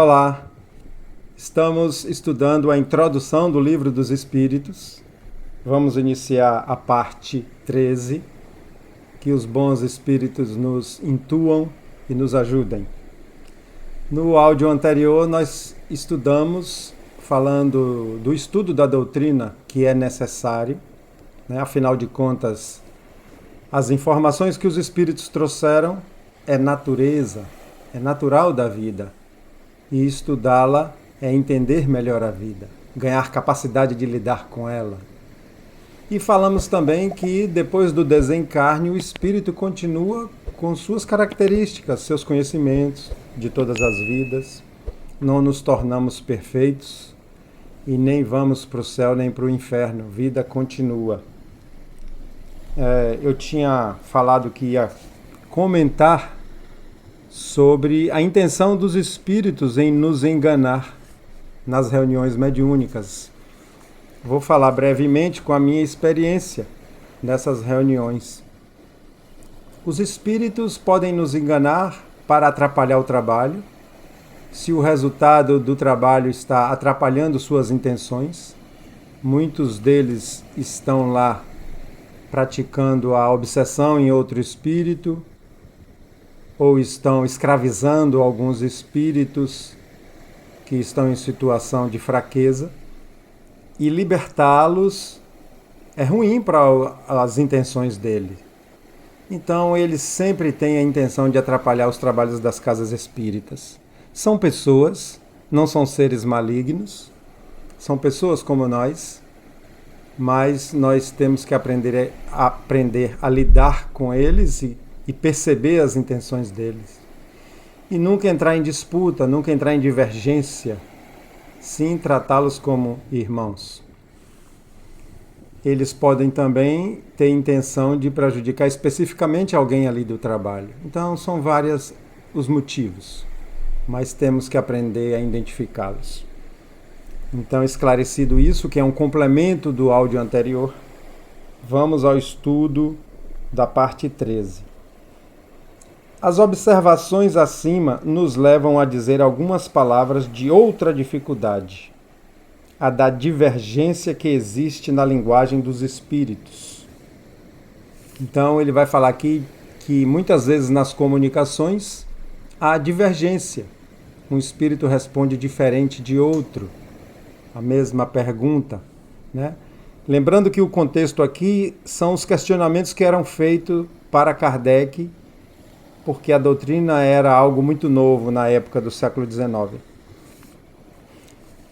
Olá, estamos estudando a introdução do Livro dos Espíritos. Vamos iniciar a parte 13, que os bons espíritos nos intuam e nos ajudem. No áudio anterior nós estudamos falando do estudo da doutrina que é necessário, Afinal de contas, as informações que os espíritos trouxeram é natureza, é natural da vida. E estudá-la é entender melhor a vida, ganhar capacidade de lidar com ela. E falamos também que depois do desencarne o espírito continua com suas características, seus conhecimentos de todas as vidas. Não nos tornamos perfeitos e nem vamos para o céu nem para o inferno. Vida continua. Eu tinha falado que ia comentar sobre a intenção dos espíritos em nos enganar nas reuniões mediúnicas. Vou falar brevemente com a minha experiência nessas reuniões. Os espíritos podem nos enganar para atrapalhar o trabalho, se o resultado do trabalho está atrapalhando suas intenções. Muitos deles estão lá praticando a obsessão em outro espírito, ou estão escravizando alguns espíritos que estão em situação de fraqueza, e libertá-los é ruim para as intenções dele. Então eles sempre têm a intenção de atrapalhar os trabalhos das casas espíritas. São pessoas, não são seres malignos, são pessoas como nós, mas nós temos que aprender a lidar com eles e perceber as intenções deles. E nunca entrar em disputa, nunca entrar em divergência, sim tratá-los como irmãos. Eles podem também ter intenção de prejudicar especificamente alguém ali do trabalho. Então são vários os motivos, mas temos que aprender a identificá-los. Então, esclarecido isso, que é um complemento do áudio anterior, vamos ao estudo da parte 13. As observações acima nos levam a dizer algumas palavras de outra dificuldade, a da divergência que existe na linguagem dos espíritos. Então ele vai falar aqui que muitas vezes nas comunicações há divergência. Um espírito responde diferente de outro, a mesma pergunta, Lembrando que o contexto aqui são os questionamentos que eram feitos para Kardec, porque a doutrina era algo muito novo na época do século XIX.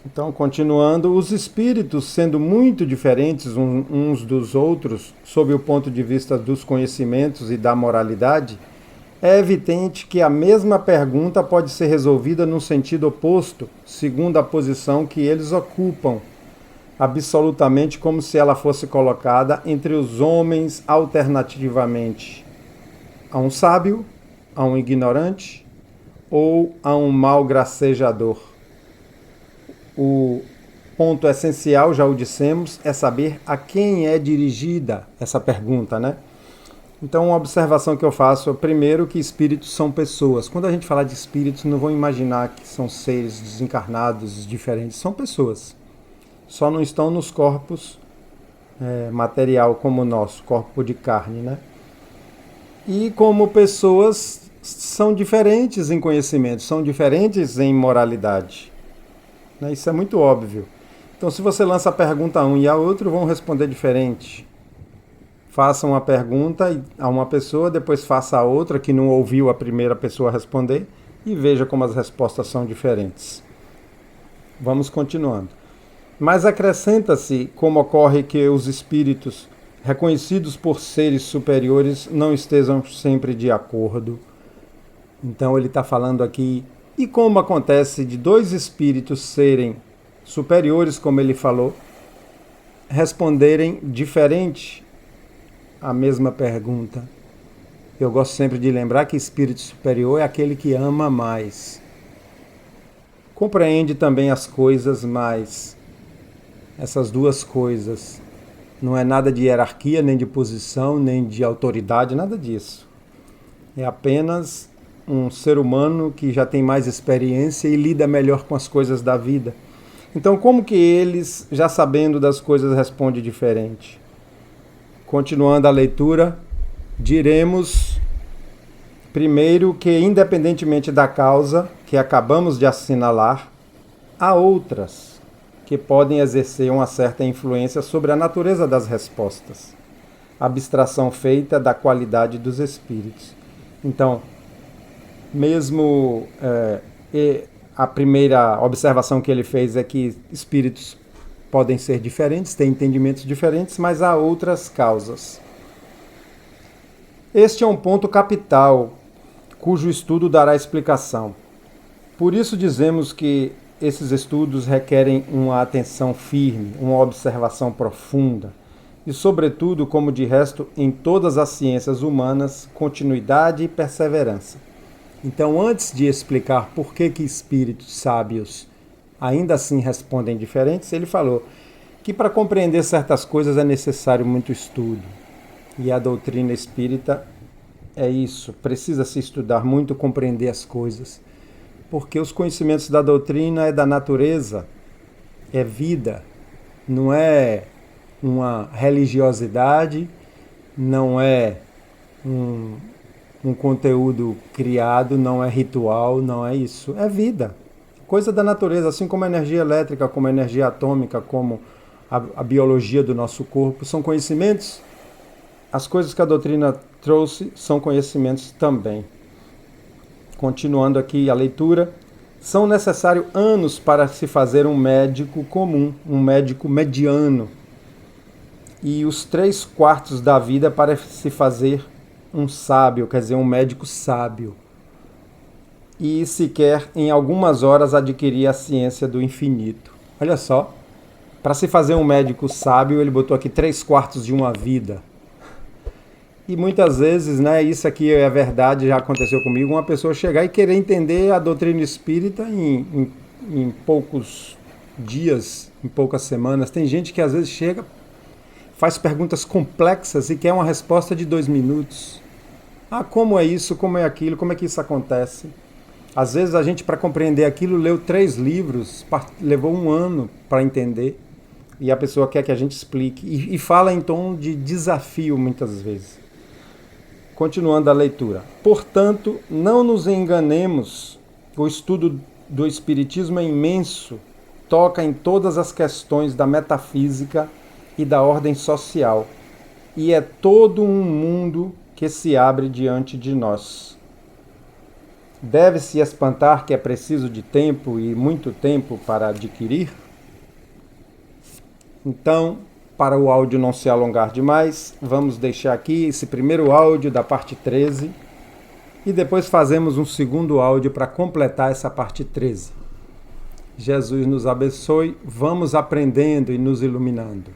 Então, continuando, os espíritos, sendo muito diferentes uns dos outros, sob o ponto de vista dos conhecimentos e da moralidade, é evidente que a mesma pergunta pode ser resolvida num sentido oposto, segundo a posição que eles ocupam, absolutamente como se ela fosse colocada entre os homens alternativamente a um sábio, a um ignorante ou a um mau gracejador. O ponto essencial, já o dissemos, é saber a quem é dirigida essa pergunta, Então, uma observação que eu faço é, primeiro, que espíritos são pessoas. Quando a gente fala de espíritos, não vão imaginar que são seres desencarnados, diferentes. São pessoas. Só não estão nos corpos material como o nosso, corpo de carne, E como pessoas são diferentes em conhecimento, são diferentes em moralidade. Isso é muito óbvio. Então, se você lança a pergunta a um e a outro, vão responder diferente. Faça uma pergunta a uma pessoa, depois faça a outra que não ouviu a primeira pessoa responder e veja como as respostas são diferentes. Vamos continuando. Mas acrescenta-se como ocorre que os espíritos reconhecidos por seres superiores não estejam sempre de acordo. Então ele está falando aqui, e como acontece de dois espíritos serem superiores, como ele falou, responderem diferente a mesma pergunta. Eu gosto sempre de lembrar que espírito superior é aquele que ama mais. Compreende também as coisas mais. Essas duas coisas. Não é nada de hierarquia, nem de posição, nem de autoridade, nada disso. É apenas um ser humano que já tem mais experiência e lida melhor com as coisas da vida. Então, como que eles, já sabendo das coisas, respondem diferente? Continuando a leitura, diremos primeiro que, independentemente da causa que acabamos de assinalar, há outras que podem exercer uma certa influência sobre a natureza das respostas. Abstração feita da qualidade dos espíritos. Então, mesmo a primeira observação que ele fez é que espíritos podem ser diferentes, têm entendimentos diferentes, mas há outras causas. Este é um ponto capital, cujo estudo dará explicação. Por isso dizemos que esses estudos requerem uma atenção firme, uma observação profunda e, sobretudo, como de resto em todas as ciências humanas, continuidade e perseverança. Então, antes de explicar por que espíritos sábios ainda assim respondem diferentes, ele falou que para compreender certas coisas é necessário muito estudo. E a doutrina espírita é isso, precisa se estudar muito, compreender as coisas. Porque os conhecimentos da doutrina é da natureza, é vida, não é uma religiosidade, não é um conteúdo criado, não é ritual, não é isso, é vida. Coisa da natureza, assim como a energia elétrica, como a energia atômica, como a biologia do nosso corpo, são conhecimentos. As coisas que a doutrina trouxe são conhecimentos também. Continuando aqui a leitura, são necessários anos para se fazer um médico comum, um médico mediano, e os 3/4 da vida para se fazer um sábio, quer dizer, um médico sábio. E sequer em algumas horas adquirir a ciência do infinito. Olha só, para se fazer um médico sábio, ele botou aqui 3/4 de uma vida. E muitas vezes, né, isso aqui é verdade, já aconteceu comigo, uma pessoa chegar e querer entender a doutrina espírita em poucos dias, em poucas semanas. Tem gente que às vezes chega, faz perguntas complexas e quer uma resposta de 2 minutos. Ah, como é isso, como é aquilo, como é que isso acontece? Às vezes a gente, para compreender aquilo, leu 3 livros, levou 1 ano para entender, e a pessoa quer que a gente explique, e fala em tom de desafio muitas vezes. Continuando a leitura. Portanto, não nos enganemos, o estudo do Espiritismo é imenso, toca em todas as questões da metafísica e da ordem social, e é todo um mundo que se abre diante de nós. Deve-se espantar que é preciso de tempo e muito tempo para adquirir? Então, para o áudio não se alongar demais, vamos deixar aqui esse primeiro áudio da parte 13 e depois fazemos um segundo áudio para completar essa parte 13. Jesus nos abençoe, vamos aprendendo e nos iluminando.